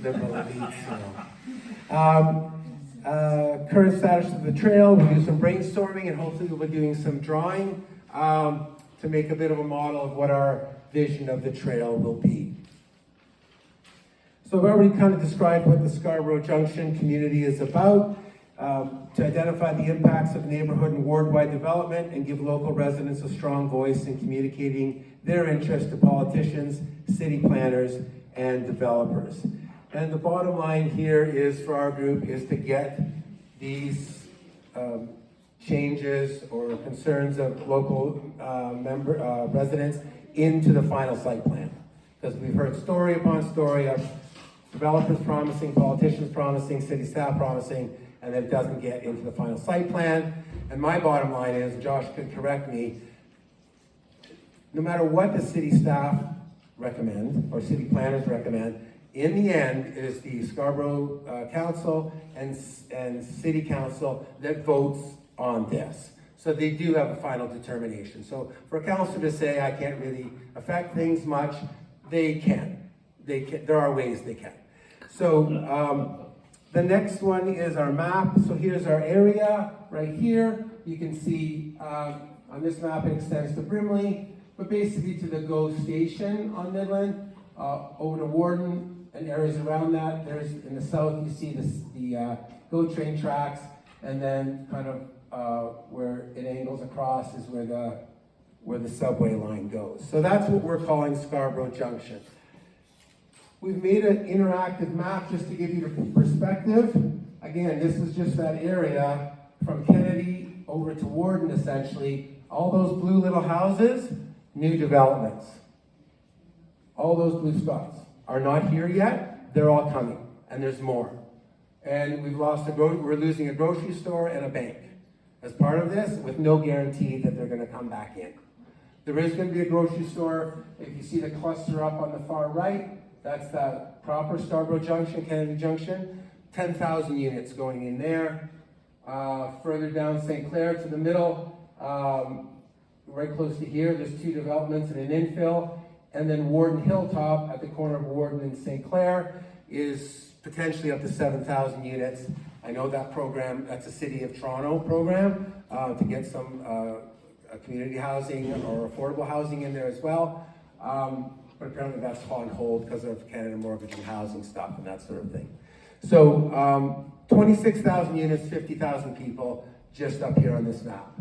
liberal elites. Current status of the trail, we'll do some brainstorming and hopefully we'll be doing some drawing to make a bit of a model of what our vision of the trail will be. So I've already kind of described what the Scarborough Junction community is about, to identify the impacts of neighborhood and ward-wide development and give local residents a strong voice in communicating their interests to politicians, city planners, and developers. And the bottom line here is for our group is to get these changes or concerns of local residents into the final site plan. Because we've heard story upon story of developers promising, politicians promising, city staff promising, and then it doesn't get into the final site plan. And my bottom line is, Josh could correct me, no matter what the city staff recommend or city planners recommend, in the end, it is the Scarborough Council and City Council that votes on this. So they do have a final determination. So for a council to say, I can't really affect things much, they can. There are ways they can. So the next one is our map. So here's our area right here. You can see on this map it extends to Brimley, but basically to the GO station on Midland, over to Warden and areas around that. There's in the south you see the GO train tracks, and then kind of where it angles across is where the subway line goes. So that's what we're calling Scarborough Junction. We've made an interactive map just to give you the perspective. Again, this is just that area from Kennedy over to Warden, essentially. All those blue little houses, new developments. All those blue spots are not here yet. They're all coming, and there's more. And we're losing a grocery store and a bank as part of this, with no guarantee that they're going to come back in. There is going to be a grocery store. If you see the cluster up on the far right, that's the proper Scarborough Junction, Kennedy Junction. 10,000 units going in there. Further down St. Clair to the middle, right close to here, there's two developments and an infill. And then Warden Hilltop at the corner of Warden and St. Clair is potentially up to 7,000 units. I know that program, that's a City of Toronto program to get some community housing or affordable housing in there as well. But apparently that's on hold because of Canada Mortgage and Housing stuff and that sort of thing. So 26,000 units, 50,000 people just up here on this map.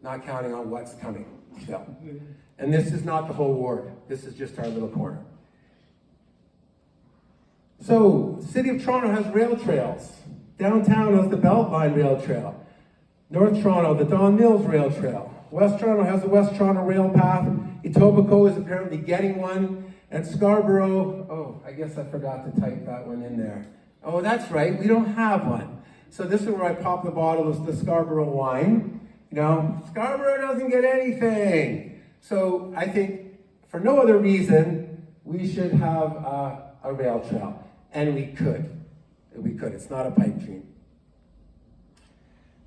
Not counting on what's coming still. And this is not the whole ward. This is just our little corner. So, City of Toronto has rail trails. Downtown has the Beltline Rail Trail. North Toronto, the Don Mills Rail Trail. West Toronto has the West Toronto Rail Path. Etobicoke is apparently getting one. And Scarborough, oh, I guess I forgot to type that one in there. Oh, that's right, we don't have one. So this is where I pop the bottle of the Scarborough wine. You know, Scarborough doesn't get anything. So I think, for no other reason, we should have a rail trail. And we could. We could. It's not a pipe dream.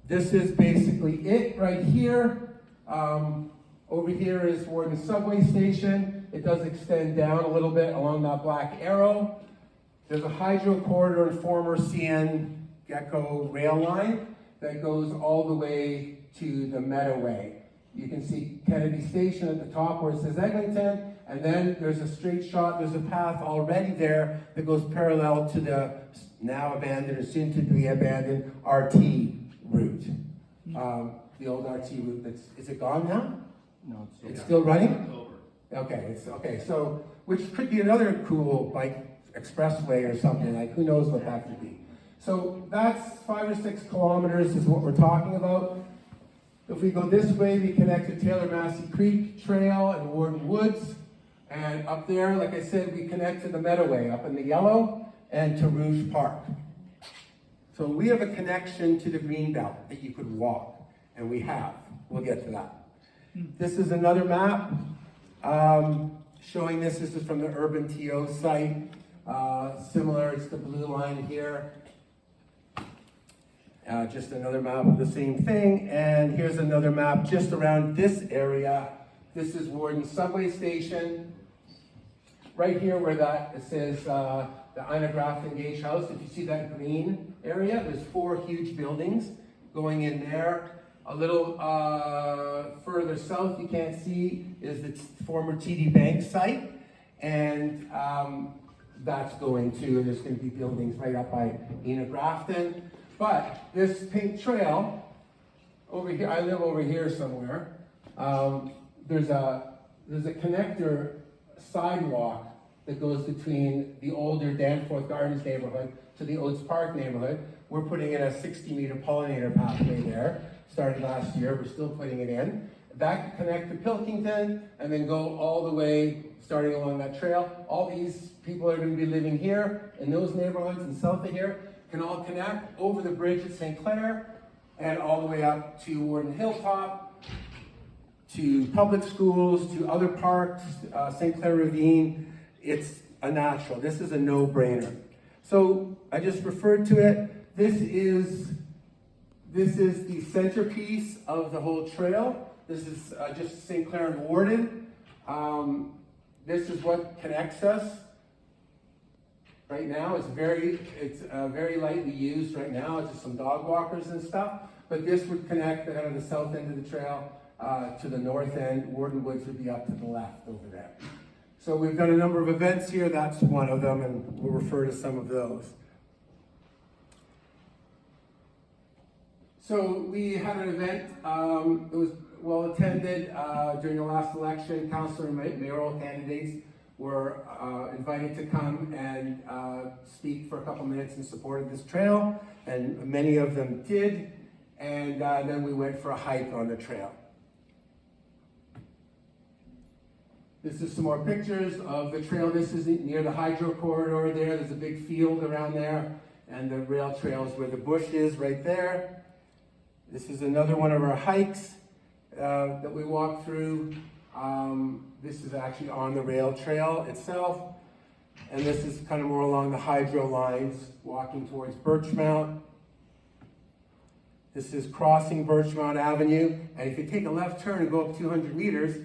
This is basically it right here. Over here is Warden Subway Station. It does extend down a little bit along that black arrow. There's a hydro corridor and former CN Gecko rail line that goes all the way to the Meadowway. You can see Kennedy Station at the top where it says Eglinton, and then there's a straight shot, there's a path already there that goes parallel to the now abandoned or soon to be abandoned RT route. The old RT route, is it gone now? No, it's still running? Okay, so, which could be another cool bike expressway or something, like who knows what that could be. So that's 5 or 6 kilometers is what we're talking about. If we go this way, we connect to Taylor Massey Creek Trail and Warden Woods. And up there, like I said, we connect to the Meadowway up in the yellow and to Rouge Park. So we have a connection to the Greenbelt that you could walk, and we have. We'll get to that. This is another map showing this. This is from the Urban TO site. Similar, it's the blue line here. Just another map of the same thing. And here's another map just around this area. This is Warden Subway Station. Right here where it says the Ina Grafton Gage House. If you see that green area, there's 4 huge buildings going in there. A little further south, you can't see, is the former TD Bank site. And that's going to, and there's going to be buildings right up by Ina Grafton. But this pink trail, over here, I live over here somewhere. There's a connector sidewalk that goes between the older Danforth Gardens neighborhood to the Oates Park neighborhood. We're putting in a 60-meter pollinator pathway there. Started last year, we're still putting it in. That could connect to Pilkington and then go all the way, starting along that trail. All these people are going to be living here in those neighborhoods and south of here can all connect over the bridge at St. Clair and all the way up to Warden Hilltop, to public schools, to other parks, St. Clair Ravine. It's a natural. This is a no-brainer. So I just referred to it. This is the centerpiece of the whole trail. This is just St. Clair and Warden. This is what connects us right now. It's very lightly used right now. It's just some dog walkers and stuff. But this would connect kind of the south end of the trail to the north end. Warden Woods would be up to the left over there. So we've done a number of events here. That's one of them, and we'll refer to some of those. So we had an event, it was well attended during the last election. Councillor and mayoral candidates were invited to come and speak for a couple minutes in support of this trail, and many of them did, and then we went for a hike on the trail. This is some more pictures of the trail. This is near the hydro corridor there. There's a big field around there, and the rail trail is where the bush is right there. This is another one of our hikes that we walk through. This is actually on the rail trail itself. And this is kind of more along the hydro lines, walking towards Birchmount. This is crossing Birchmount Avenue. And if you take a left turn and go up 200 meters,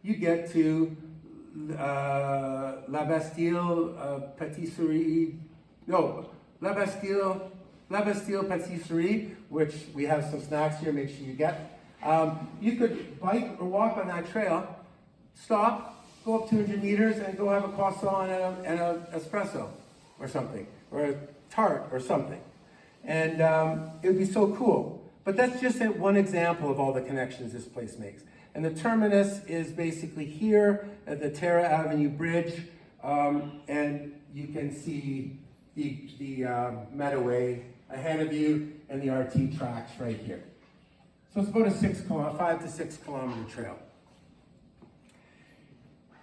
you get to La Bastille Patisserie. No, La Bastille Patisserie, which we have some snacks here, make sure you get. You could bike or walk on that trail, stop, go up 200 meters, and go have a croissant and an espresso or something, or a tart or something. And it would be so cool. But that's just one example of all the connections this place makes. And the terminus is basically here at the Terra Avenue Bridge, and you can see the Meadoway ahead of you and the RT tracks right here. So it's about a 5 to 6 kilometer trail.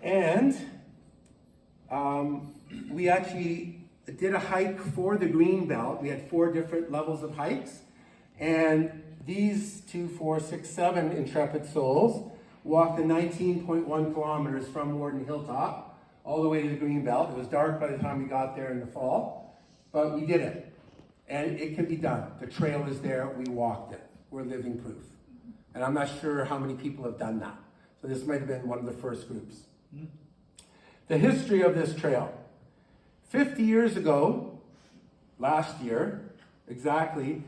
And we actually did a hike for the green belt. We had 4 different levels of hikes, and these 2, 4, 6, 7 intrepid souls walked the 19.1 kilometers from Warden Hilltop all the way to the green belt. It was dark by the time we got there in the fall, but we did it. And it can be done. The trail is there, we walked it. We're living proof. And I'm not sure how many people have done that. So this might have been one of the first groups. The history of this trail. 50 years ago, last year, exactly,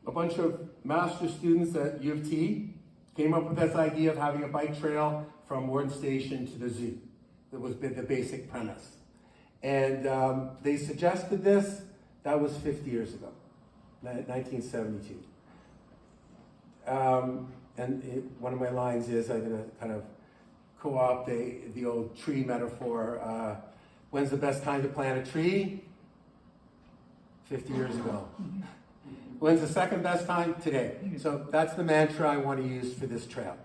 a bunch of master's students at U of T came up with this idea of having a bike trail from Warden Station to the zoo. That was the basic premise. And they suggested this. That was 50 years ago, 1972. One of my lines is, I'm going to kind of co-opt the old tree metaphor. When's the best time to plant a tree? 50 years ago. When's the second best time? Today. So that's the mantra I want to use for this trail.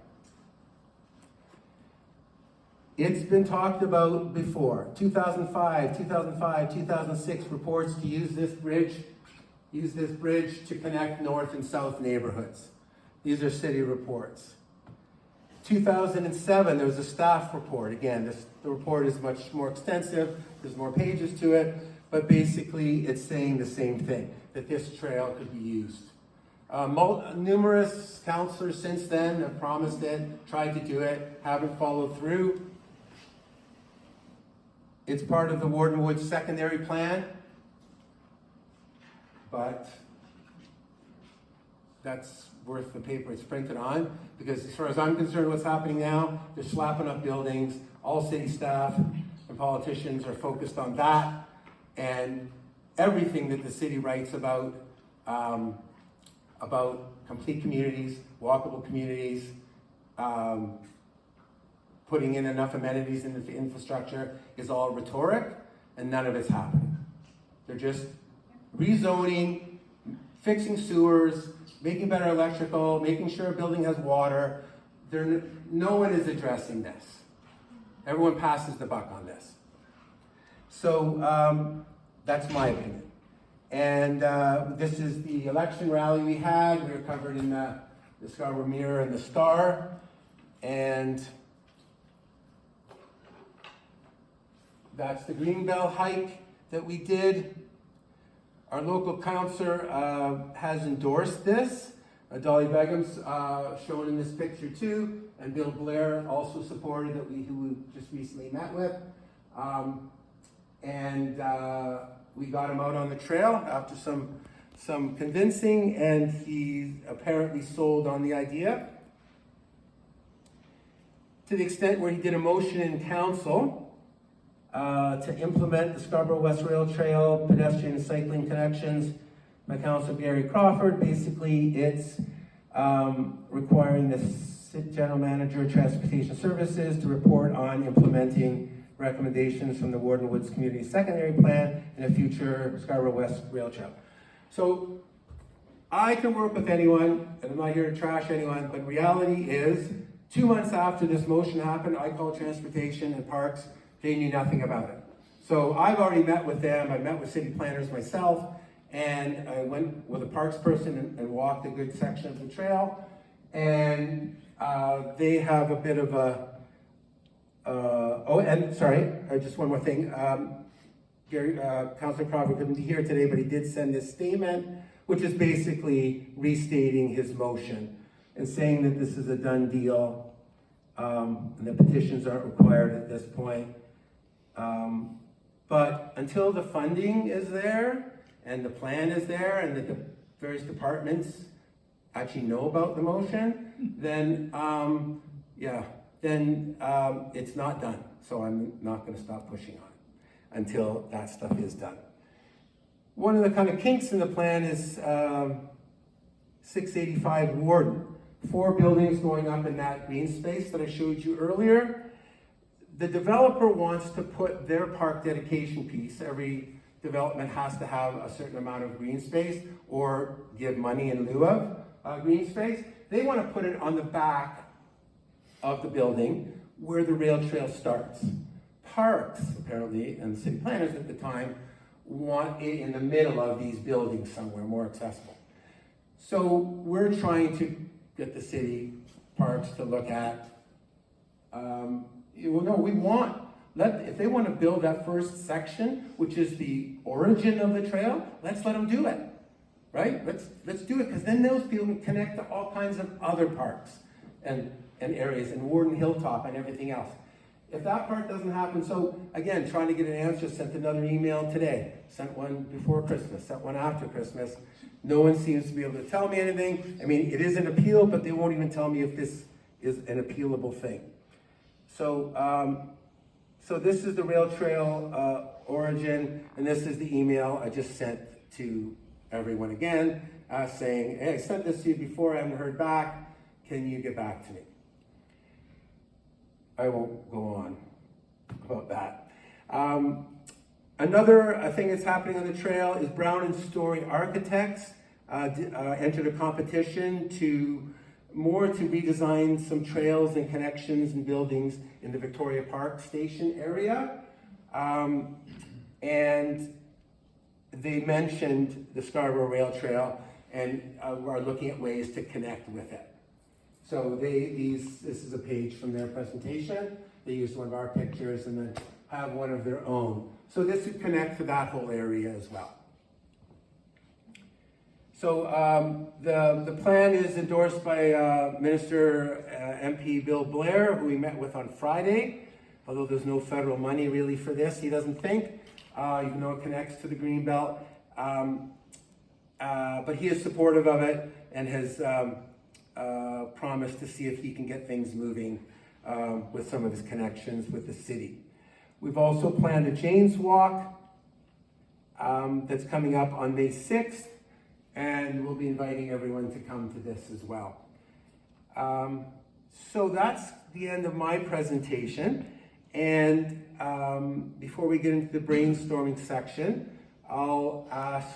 It's been talked about before. 2005, 2006 reports to use this bridge to connect north and south neighborhoods. These are city reports. 2007, there was a staff report. Again, the report is much more extensive. There's more pages to it, but basically it's saying the same thing, that this trail could be used. Numerous councillors since then have promised it, tried to do it, haven't followed through. It's part of the Wardenwood secondary plan, but that's worth the paper it's printed on, because as far as I'm concerned, what's happening now, they're slapping up buildings. All city staff and politicians are focused on that, and everything that the city writes about complete communities, walkable communities, putting in enough amenities into the infrastructure is all rhetoric, and none of it's happening. They're just rezoning, fixing sewers, making better electrical, making sure a building has water. No one is addressing this. Everyone passes the buck on this. So that's my opinion. And this is the election rally we had. We were covered in the Scarborough Mirror and the Star. And that's the Greenbelt hike that we did. Our local councillor has endorsed this. Dolly Begum's shown in this picture too, and Bill Blair also supported it, who we just recently met with. We got him out on the trail after some convincing, and he apparently sold on the idea, to the extent where he did a motion in council to implement the Scarborough West Rail Trail pedestrian and cycling connections by Councillor Gary Crawford. Basically, it's requiring the General Manager of Transportation Services to report on implementing recommendations from the Wardenwoods Community Secondary Plan and a future Scarborough West Rail Trail. So I can work with anyone, and I'm not here to trash anyone, but reality is 2 months after this motion happened, I called Transportation and Parks. They knew nothing about it. So I've already met with them. I met with city planners myself, and I went with a parks person and walked a good section of the trail. And they have a bit of a, just one more thing. Councillor Crawford couldn't be here today, but he did send this statement, which is basically restating his motion and saying that this is a done deal, and the petitions aren't required at this point. But until the funding is there and the plan is there and the various departments actually know about the motion, then it's not done. So I'm not going to stop pushing on it until that stuff is done. One of the kind of kinks in the plan is 685 Warden. 4 buildings going up in that green space that I showed you earlier. The developer wants to put their park dedication piece. Every development has to have a certain amount of green space or give money in lieu of green space. They want to put it on the back of the building where the rail trail starts. Parks, apparently, and the city planners at the time want it in the middle of these buildings somewhere more accessible. So we're trying to get the city parks to look at, if they want to build that first section, which is the origin of the trail, let's let them do it, right? Let's do it, because then those people can connect to all kinds of other parks and areas, and Warden Hilltop and everything else. If that part doesn't happen, so again, trying to get an answer, sent another email today, sent one before Christmas, sent one after Christmas. No one seems to be able to tell me anything. I mean, it is an appeal, but they won't even tell me if this is an appealable thing. So, so this is the rail trail origin, and this is the email I just sent to everyone again, saying, hey, I sent this to you before, I haven't heard back. Can you get back to me? I won't go on about that. Another thing that's happening on the trail is Brown and Story Architects entered a competition to redesign some trails and connections and buildings in the Victoria Park Station area. And they mentioned the Scarborough Rail Trail and are looking at ways to connect with it. So this is a page from their presentation. They used one of our pictures and then have one of their own. So this would connect to that whole area as well. So the plan is endorsed by Minister MP Bill Blair, who we met with on Friday. although there's no federal money really for this, he doesn't think, even though it connects to the Greenbelt. But he is supportive of it and has promised to see if he can get things moving with some of his connections with the city. We've also planned a Jane's Walk that's coming up on May 6th, and we'll be inviting everyone to come to this as well. So that's the end of my presentation. And before we get into the brainstorming section, I'll ask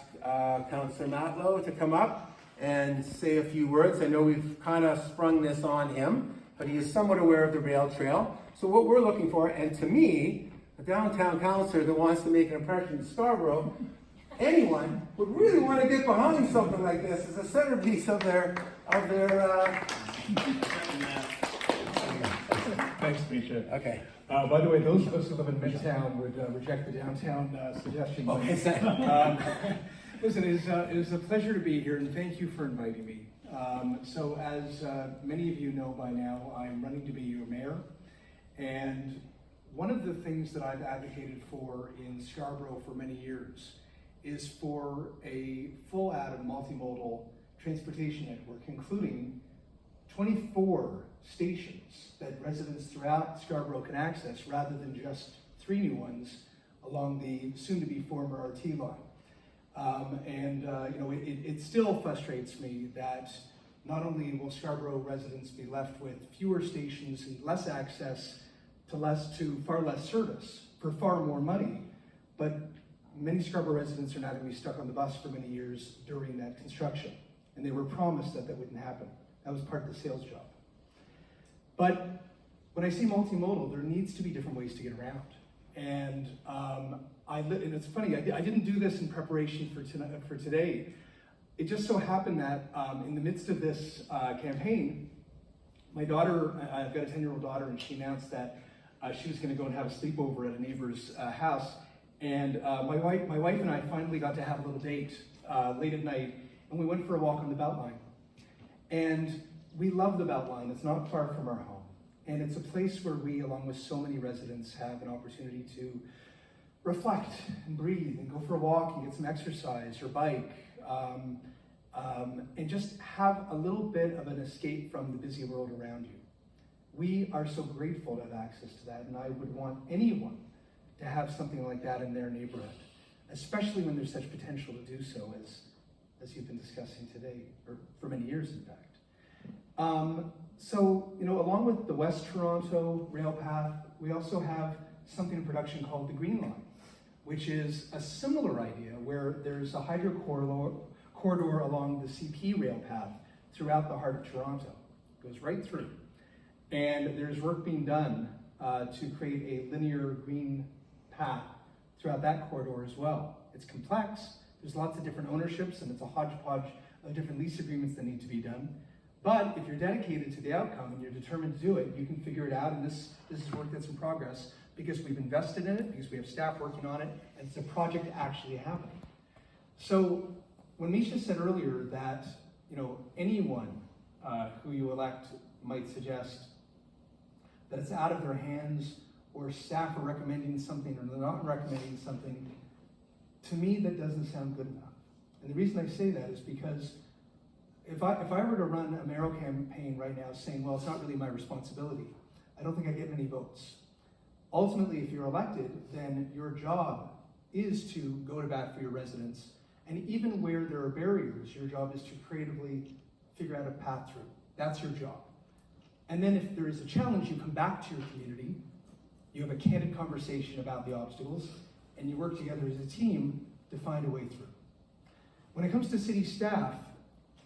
Councillor Matlow to come up and say a few words. I know we've kind of sprung this on him, but he is somewhat aware of the rail trail. So what we're looking for, and to me, a downtown councillor that wants to make an impression in Scarborough, anyone would really want to get behind something like this as a centerpiece of their Thanks, Misha. Okay. By the way, those of us who live in Midtown would reject the downtown suggestion. Listen, it is a pleasure to be here, and thank you for inviting me. So as many of you know by now, I'm running to be your mayor, and one of the things that I've advocated for in Scarborough for many years is for a full out of multimodal transportation network, including 24 stations that residents throughout Scarborough can access, rather than just 3 new ones along the soon-to-be former RT line. It still frustrates me that not only will Scarborough residents be left with fewer stations and less access to far less service for far more money, but many Scarborough residents are now going to be stuck on the bus for many years during that construction. And they were promised that wouldn't happen. That was part of the sales job. But when I say multimodal, there needs to be different ways to get around. And and it's funny, I didn't do this in preparation for today. It just so happened that in the midst of this campaign, my daughter, I've got a 10-year-old daughter, and she announced that she was going to go and have a sleepover at a neighbor's house. And my wife and I finally got to have a little date late at night, and we went for a walk on the Beltline. And we love the Beltline. It's not far from our home. And it's a place where we, along with so many residents, have an opportunity to reflect and breathe and go for a walk and get some exercise or bike, and just have a little bit of an escape from the busy world around you. We are so grateful to have access to that, and I would want anyone to have something like that in their neighborhood, especially when there's such potential to do so, as you've been discussing today, or for many years, in fact. Along with the West Toronto rail path, we also have something in production called the Green Line, which is a similar idea where there's a hydro corridor along the CP rail path throughout the heart of Toronto. It goes right through. And there's work being done to create a linear green path throughout that corridor as well. It's complex, there's lots of different ownerships, and it's a hodgepodge of different lease agreements that need to be done. But if you're dedicated to the outcome and you're determined to do it, you can figure it out, and this is work that's in progress because we've invested in it, because we have staff working on it, and it's a project actually happening. So when Misha said earlier that anyone who you elect might suggest that it's out of their hands, or staff are recommending something or they're not recommending something, to me that doesn't sound good enough. And the reason I say that is because if I were to run a mayoral campaign right now saying, well, it's not really my responsibility, I don't think I'd get many votes. Ultimately, if you're elected, then your job is to go to bat for your residents. And even where there are barriers, your job is to creatively figure out a path through. That's your job. And then if there is a challenge, you come back to your community, you have a candid conversation about the obstacles, and you work together as a team to find a way through. When it comes to city staff,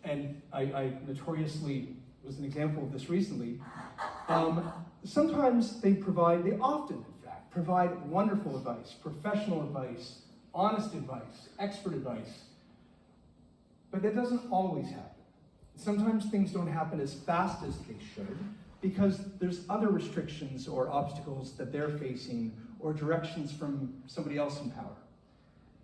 and I notoriously was an example of this recently, sometimes they often, in fact, provide wonderful advice, professional advice, honest advice, expert advice, but that doesn't always happen. Sometimes things don't happen as fast as they should because there's other restrictions or obstacles that they're facing or directions from somebody else in power.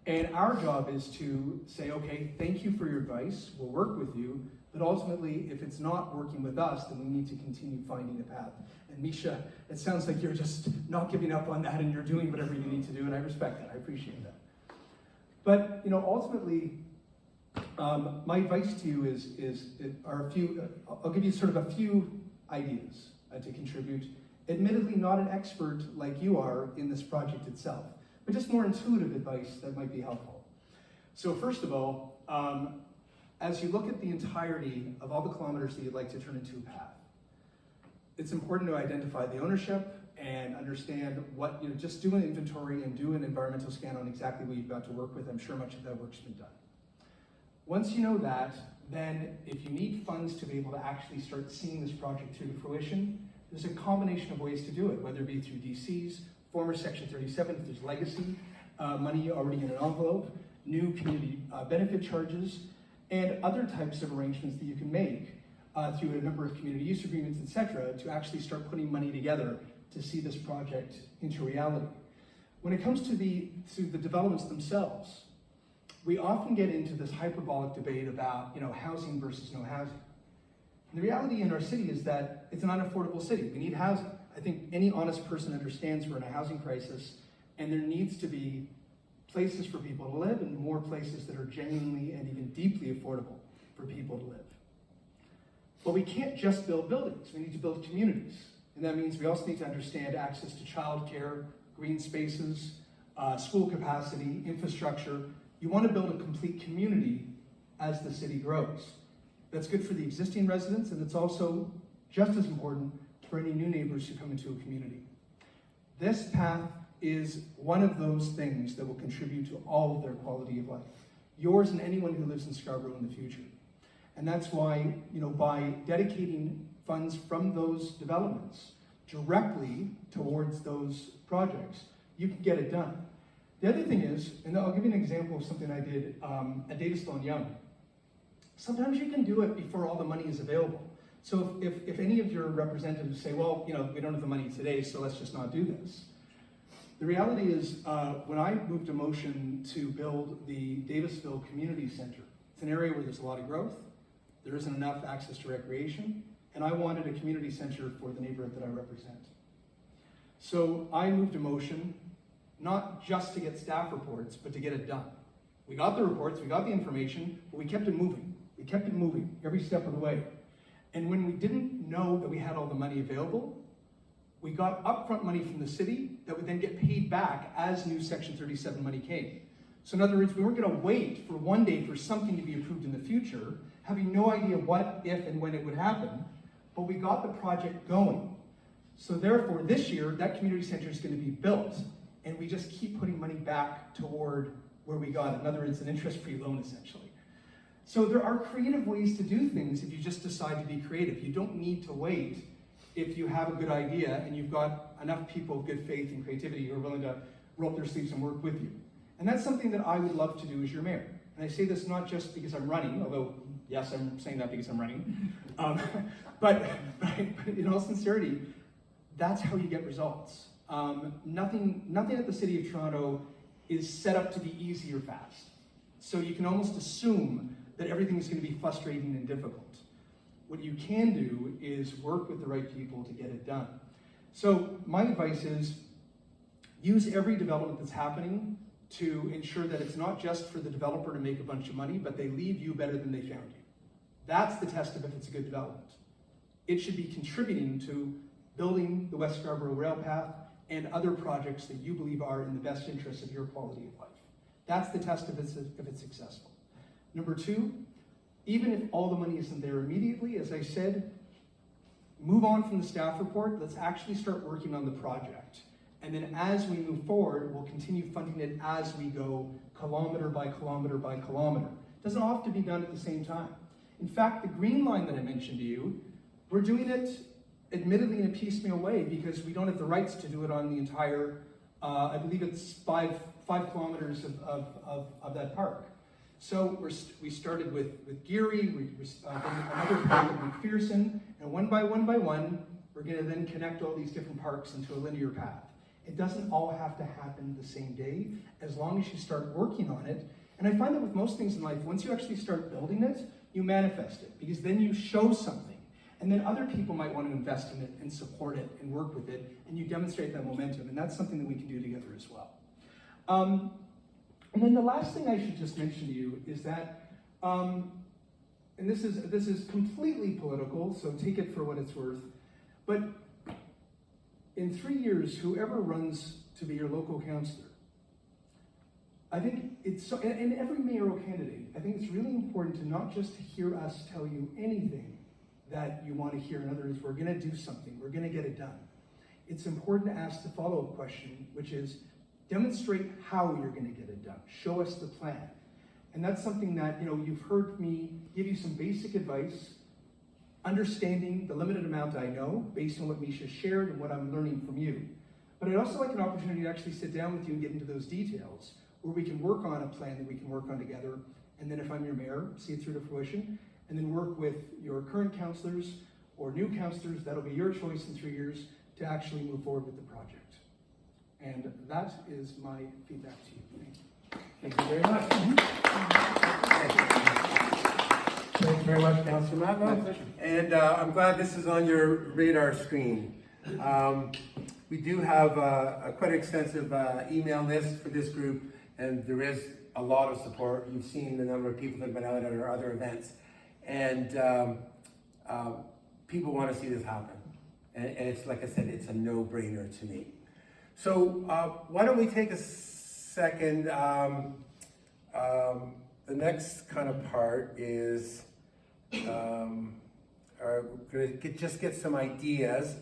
And our job is to say, okay, thank you for your advice, we'll work with you, But ultimately, if it's not working with us, then we need to continue finding a path. And Misha, it sounds like you're just not giving up on that and you're doing whatever you need to do, and I respect that, I appreciate that. But, ultimately, my advice to you are a few, I'll give you sort of a few ideas to contribute. Admittedly, not an expert like you are in this project itself, but just more intuitive advice that might be helpful. So first of all, as you look at the entirety of all the kilometers that you'd like to turn into a path, it's important to identify the ownership and understand what, just do an inventory and do an environmental scan on exactly what you've got to work with. I'm sure much of that work's been done. Once you know that, then if you need funds to be able to actually start seeing this project through to fruition, there's a combination of ways to do it, whether it be through DCs, former Section 37, if there's legacy, money already in an envelope, new community benefit charges, and other types of arrangements that you can make through a number of community use agreements, etc., to actually start putting money together to see this project into reality. When it comes to the developments themselves, we often get into this hyperbolic debate about housing versus no housing. And the reality in our city is that it's an unaffordable city. We need housing. I think any honest person understands we're in a housing crisis, and there needs to be places for people to live and more places that are genuinely and even deeply affordable for people to live. But we can't just build buildings. We need to build communities. And that means we also need to understand access to childcare, green spaces, school capacity, infrastructure. You want to build a complete community as the city grows. That's good for the existing residents, and it's also just as important for any new neighbors who come into a community. This path is one of those things that will contribute to all of their quality of life, yours and anyone who lives in Scarborough in the future. And that's why, by dedicating funds from those developments directly towards those projects, you can get it done. The other thing is, and I'll give you an example of something I did at Davisville and Yonge. Sometimes you can do it before all the money is available. So if any of your representatives say, well, we don't have the money today, so let's just not do this. The reality is, when I moved a motion to build the Davisville Community Center, it's an area where there's a lot of growth, there isn't enough access to recreation, and I wanted a community center for the neighborhood that I represent. So I moved a motion, not just to get staff reports, but to get it done. We got the reports, we got the information, but we kept it moving. We kept it moving every step of the way. And when we didn't know that we had all the money available, we got upfront money from the city that would then get paid back as new Section 37 money came. So in other words, we weren't going to wait for one day for something to be approved in the future, having no idea what, if, and when it would happen, but we got the project going. So therefore, this year, that community center is going to be built, and we just keep putting money back toward where we got it. In other words, an interest-free loan, essentially. So there are creative ways to do things if you just decide to be creative. You don't need to wait if you have a good idea and you've got enough people of good faith and creativity who are willing to roll up their sleeves and work with you. And that's something that I would love to do as your mayor. And I say this not just because I'm running, although, yes, I'm saying that because I'm running, but in all sincerity, that's how you get results. Nothing at the City of Toronto is set up to be easy or fast. So you can almost assume that everything is going to be frustrating and difficult. What you can do is work with the right people to get it done. So my advice is use every development that's happening to ensure that it's not just for the developer to make a bunch of money, but they leave you better than they found you. That's the test of if it's a good development. It should be contributing to building the West Scarborough Rail Path and other projects that you believe are in the best interest of your quality of life. That's the test if it's successful. Number two, even if all the money isn't there immediately, as I said, move on from the staff report. Let's actually start working on the project. And then as we move forward, we'll continue funding it as we go, kilometer by kilometer by kilometer. It doesn't have to be done at the same time. In fact, the green line that I mentioned to you, we're doing it admittedly in a piecemeal way because we don't have the rights to do it on the entire, I believe it's five kilometers of that park. So we started with Geary, we another park at McPherson, and one by one, we're going to then connect all these different parks into a linear path. It doesn't all have to happen the same day, as long as you start working on it. And I find that with most things in life, once you actually start building it, you manifest it, because then you show something. And then other people might want to invest in it and support it and work with it, and you demonstrate that momentum, and that's something that we can do together as well. And then the last thing I should just mention to you is that, and this is completely political, so take it for what it's worth, but in 3 years, whoever runs to be your local councillor, I think it's so, and every mayoral candidate, I think it's really important to not just hear us tell you anything that you want to hear. In other words, we're going to do something, we're going to get it done. It's important to ask the follow-up question, which is, demonstrate how you're going to get it done. Show us the plan. And that's something that, you've heard me give you some basic advice, understanding the limited amount I know, based on what Misha shared and what I'm learning from you. But I'd also like an opportunity to actually sit down with you and get into those details, where we can work on a plan that we can work on together, and then if I'm your mayor, see it through to fruition, and then work with your current councillors or new councillors, that'll be your choice in 3 years, to actually move forward with the project. And that is my feedback to you. Thank you. Thank you very much. Thank you very much, Councillor Matlow. And I'm glad this is on your radar screen. We do have a quite extensive email list for this group, and there is a lot of support. You've seen the number of people that have been out at our other events. And people want to see this happen. And it's, like I said, it's a no-brainer to me. So why don't we take a second. The next kind of part is we're going to just get some ideas.